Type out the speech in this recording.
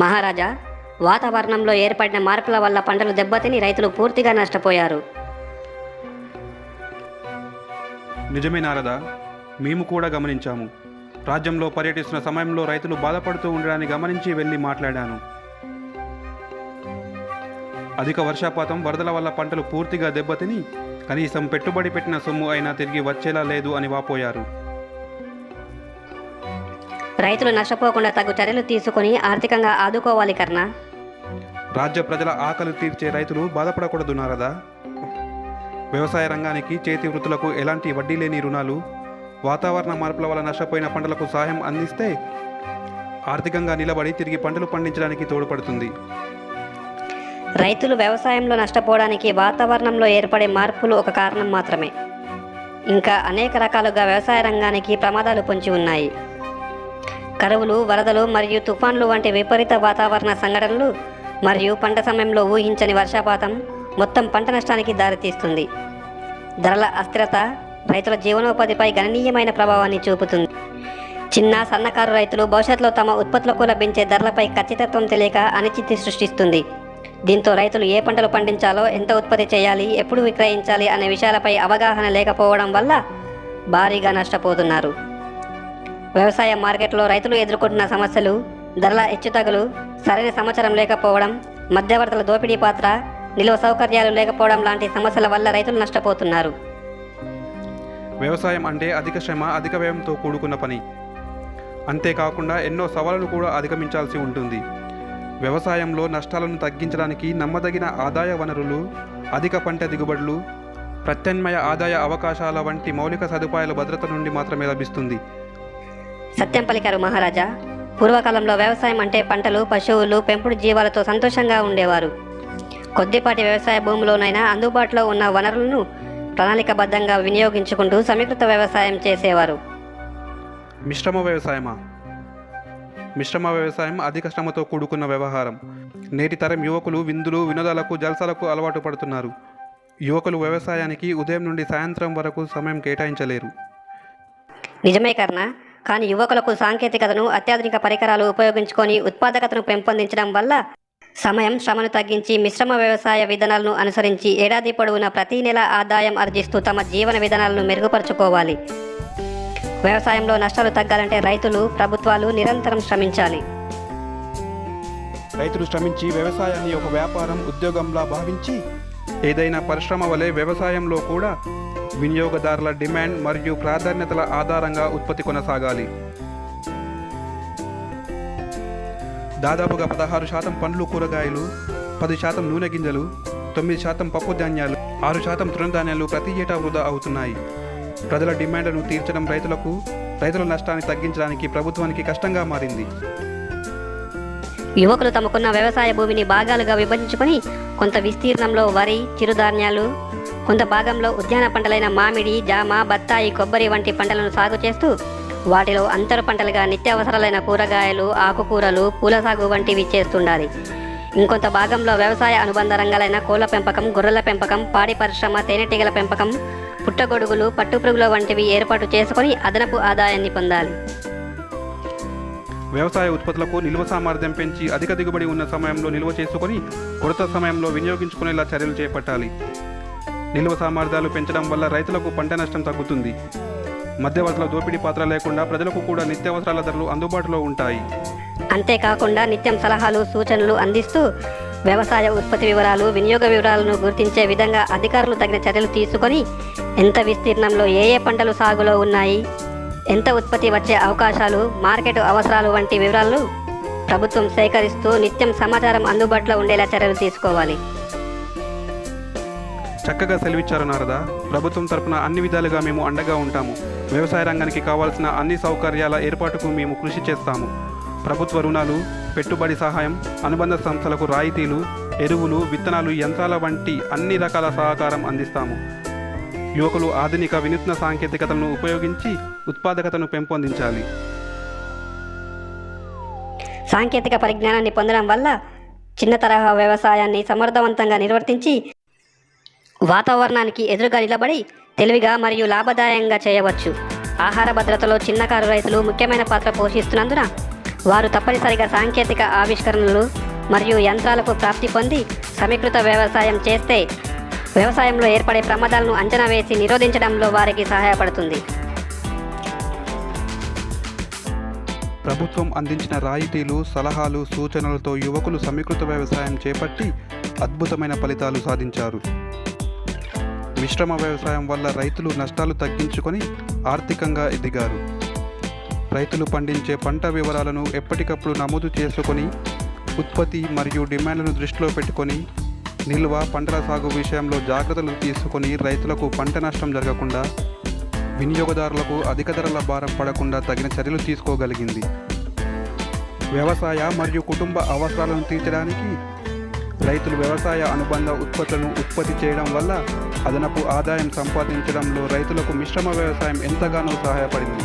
మహారాజా, వాతావరణంలో ఏర్పడిన మార్పుల వల్ల పంటలు దెబ్బతిని రైతులు పూర్తిగా నష్టపోయారు. నిజమే నారదా, మేము కూడా గమనించాము. రాజ్యంలో పర్యటిస్తున్న సమయంలో రైతులు బాధపడుతూ ఉండడాన్ని గమనించి వెళ్ళి మాట్లాడాను. అధిక వర్షపాతం, వరదల వల్ల పంటలు పూర్తిగా దెబ్బతిని కనీసం పెట్టుబడి పెట్టిన సొమ్ము అయినా తిరిగి వచ్చేలా లేదు అని వాపోయారు. రైతులు నష్టపోకుండా తగు చర్యలు తీసుకొని ఆర్థికంగా ఆదుకోవాలి కర్ణ. రాజ్య ప్రజల ఆకలి తీర్చే రైతులు బాధపడకూడదు నారదా. వ్యవసాయ రంగానికి, చేతి వృత్తులకు ఎలాంటి వడ్డీ లేని రుణాలు, వాతావరణ మార్పుల వల్ల నష్టపోయిన పంటలకు సహాయం అందిస్తే ఆర్థికంగా నిలబడి తిరిగి పంటలు పండించడానికి తోడ్పడుతుంది. రైతులు వ్యవసాయంలో నష్టపోవడానికి వాతావరణంలో ఏర్పడే మార్పులు ఒక కారణం మాత్రమే. ఇంకా అనేక రకాలుగా వ్యవసాయ రంగానికి ప్రమాదాలు పొంచి ఉన్నాయి. కరువులు, వరదలు మరియు తుఫాన్లు వంటి విపరీత వాతావరణ సంఘటనలు మరియు పంట సమయంలో ఊహించని వర్షపాతం మొత్తం పంట నష్టానికి దారితీస్తుంది. ధరల అస్థిరత రైతుల జీవనోపాధిపై గణనీయమైన ప్రభావాన్ని చూపుతుంది. చిన్న, సన్నకారు రైతులు భవిష్యత్తులో తమ ఉత్పత్తులకు లభించే ధరలపై ఖచ్చితత్వం తెలియక అనిశ్చితి సృష్టిస్తుంది. దీంతో రైతులు ఏ పంటలు పండించాలో, ఎంత ఉత్పత్తి చేయాలి, ఎప్పుడు విక్రయించాలి అనే విషయాలపై అవగాహన లేకపోవడం వల్ల భారీగా నష్టపోతున్నారు. వ్యవసాయ మార్కెట్లో రైతులు ఎదుర్కొంటున్న సమస్యలు, ధరల హెచ్చుతగులు, సరైన సమాచారం లేకపోవడం, మధ్యవర్తుల దోపిడీ పాత్ర, నిల్వ సౌకర్యాలు లేకపోవడం లాంటి సమస్యల వల్ల రైతులు నష్టపోతున్నారు. వ్యవసాయం అంటే అధిక శ్రమ, అధిక వ్యయంతో కూడుకున్న పని. అంతేకాకుండా ఎన్నో సవాళ్లను కూడా అధిగమించాల్సి ఉంటుంది. వ్యవసాయంలో నష్టాలను తగ్గించడానికి నమ్మదగిన ఆదాయ వనరులు, అధిక పంట దిగుబడులు, ప్రత్యామ్నాయ ఆదాయ అవకాశాల వంటి మౌలిక సదుపాయాల భద్రత నుండి మాత్రమే లభిస్తుంది. సత్యం పలికారు మహారాజా. పూర్వకాలంలో వ్యవసాయం అంటే పంటలు, పశువులు, పెంపుడు జీవాలతో సంతోషంగా ఉండేవారు. కొద్దిపాటి వ్యవసాయ భూమిలోనైనా అందుబాటులో ఉన్న వనరులను ప్రణాళికాబద్ధంగా వినియోగించుకుంటూ సమీకృత వ్యవసాయం చేసేవారు. మిశ్రమ వ్యవసాయమా? మిశ్రమ వ్యవసాయం అధిక శ్రమతో కూడుకున్న వ్యవహారం. నేటి తరం యువకులు విందులు, వినోదాలకు, జల్సాలకు అలవాటు పడుతున్నారు. యువకులు వ్యవసాయానికి ఉదయం నుండి సాయంత్రం వరకు సమయం కేటాయించలేరు. నిజమే కర్ణ. కానీ యువకులకు సాంకేతికతను, అత్యాధునిక పరికరాలు ఉపయోగించుకొని ఉత్పాదకతను పెంపొందించడం వల్ల సమయం, శ్రమను తగ్గించి మిశ్రమ వ్యవసాయ విధానాలను అనుసరించి ఏడాది పొడవునా ప్రతి నెల ఆదాయం ఆర్జిస్తూ తమ జీవన విధానాలను మెరుగుపరుచుకోవాలి. వ్యవసాయంలో నష్టాలు తగ్గాలంటే రైతులు, ప్రభుత్వాలు నిరంతరం శ్రమించాలి. రైతులు శ్రమించి వ్యవసాయాన్ని ఒక వ్యాపారం, ఉద్యోగంలా భావించి ఏదైనా పరిశ్రమ వలె వ్యవసాయంలో కూడా వినియోగదారుల డిమాండ్ మరియు ప్రాధాన్యతల ఆధారంగా ఉత్పత్తి కొనసాగాలి. దాదాపుగా 16% పండ్లు, కూరగాయలు, 10% నూనె గింజలు, 9% పప్పు ధాన్యాలు, 6% తృణధాన్యాలు ప్రతి ఏటా వృధా అవుతున్నాయి. ప్రజల డిమాండ్లను తీర్చడం రైతుల నష్టాన్ని తగ్గించడానికి ప్రభుత్వానికి కష్టంగా మారింది. యువకులు తమకున్న వ్యవసాయ భూమిని భాగాలుగా విభజించుకొని కొంత విస్తీర్ణంలో వరి, చిరుధాన్యాలు, కొంత భాగంలో ఉద్యాన పంటలైన మామిడి, జామ, బత్తాయి, కొబ్బరి వంటి పంటలను సాగు చేస్తూ వాటిలో అంతర పంటలుగా నిత్యావసరాలైన కూరగాయలు, ఆకుకూరలు, పూల సాగు వంటివి చేస్తుండాలి. ఇంకొంత భాగంలో వ్యవసాయ అనుబంధ రంగాలైన కోళ్ల పెంపకం, గొర్రెల పెంపకం, పాడి పరిశ్రమ, తేనెటీగల పెంపకం, పుట్టగొడుగులు, పట్టుపురుగుల వంటివి ఏర్పాటు చేసుకొని అదనపు ఆదాయాన్ని పొందాలి. వ్యవసాయ ఉత్పత్తులకు నిల్వ సామర్థ్యం పెంచి అధిక దిగుబడి ఉన్న సమయంలో నిల్వ చేసుకొని కొరత సమయంలో వినియోగించుకునేలా చర్యలు చేపట్టాలి. నిల్వ సామర్థ్యాలు పెంచడం వల్ల రైతులకు పంట నష్టం తగ్గుతుంది. మధ్యవర్తుల దోపిడీ పాత్ర లేకుండా ప్రజలకు కూడా నిత్యావసరాల ధరలు అందుబాటులో ఉంటాయి. అంతేకాకుండా నిత్యం సలహాలు, సూచనలు అందిస్తూ వ్యవసాయ ఉత్పత్తి వివరాలు, వినియోగ వివరాలను గుర్తించే విధంగా అధికారులు తగిన చర్యలు తీసుకొని ఎంత విస్తీర్ణంలో ఏ పంటలు సాగులో ఉన్నాయి, ఎంత ఉత్పత్తి వచ్చే అవకాశాలు, మార్కెట్ అవసరాలు వంటి వివరాలను ప్రభుత్వం సేకరిస్తూ నిత్యం సమాచారం అందుబాటులో ఉండేలా చర్యలు తీసుకోవాలి. చక్కగా సెలవిచ్చారు నారదా. ప్రభుత్వం తరపున అన్ని విధాలుగా మేము అండగా ఉంటాము. వ్యవసాయ రంగానికి కావాల్సిన అన్ని సౌకర్యాల ఏర్పాటుకు మేము కృషి చేస్తాము. ప్రభుత్వ రుణాలు, పెట్టుబడి సహాయం, అనుబంధ సంస్థలకు రాయితీలు, ఎరువులు, విత్తనాలు, యంత్రాల వంటి అన్ని రకాల సహకారం అందిస్తాము. యువకులు ఆధునిక వినూత్న సాంకేతికతలను ఉపయోగించి ఉత్పాదకతను పెంపొందించాలి. సాంకేతిక పరిజ్ఞానాన్ని పొందడం వల్ల చిన్న తరహా వ్యవసాయాన్ని సమర్థవంతంగా నిర్వర్తించి వాతావరణానికి ఎదురుగా నిలబడి తెలివిగా మరియు లాభదాయంగా చేయవచ్చు. ఆహార భద్రతలో చిన్నకారు రైతులు ముఖ్యమైన పాత్ర పోషిస్తున్నందున వారు తప్పనిసరిగా సాంకేతిక ఆవిష్కరణలు మరియు యంత్రాలకు ప్రాప్తి పొంది సమీకృత వ్యవసాయం చేస్తే వ్యవసాయంలో ఏర్పడే ప్రమాదాలను అంచనా వేసి నిరోధించడంలో వారికి సహాయపడుతుంది. ప్రభుత్వం అందించిన రాయితీలు, సలహాలు, సూచనలతో యువకులు సమీకృత వ్యవసాయం చేపట్టి అద్భుతమైన ఫలితాలు సాధించారు. మిశ్రమ వ్యవసాయం వల్ల రైతులు నష్టాలు తగ్గించుకొని ఆర్థికంగా ఎదిగారు. రైతులు పండించే పంట వివరాలను ఎప్పటికప్పుడు నమోదు చేసుకొని ఉత్పత్తి మరియు డిమాండ్లను దృష్టిలో పెట్టుకొని నిల్వ పంటల సాగు విషయంలో జాగ్రత్తలు తీసుకొని రైతులకు పంట నష్టం జరగకుండా, వినియోగదారులకు అధిక ధరల భారం పడకుండా తగిన చర్యలు తీసుకోగలిగింది. వ్యవసాయ మరియు కుటుంబ అవసరాలను తీర్చడానికి రైతులు వ్యవసాయ అనుబంధ ఉత్పత్తులను ఉత్పత్తి చేయడం వల్ల అదనపు ఆదాయం సంపాదించడంలో రైతులకు మిశ్రమ వ్యవసాయం ఎంతగానో సహాయపడింది.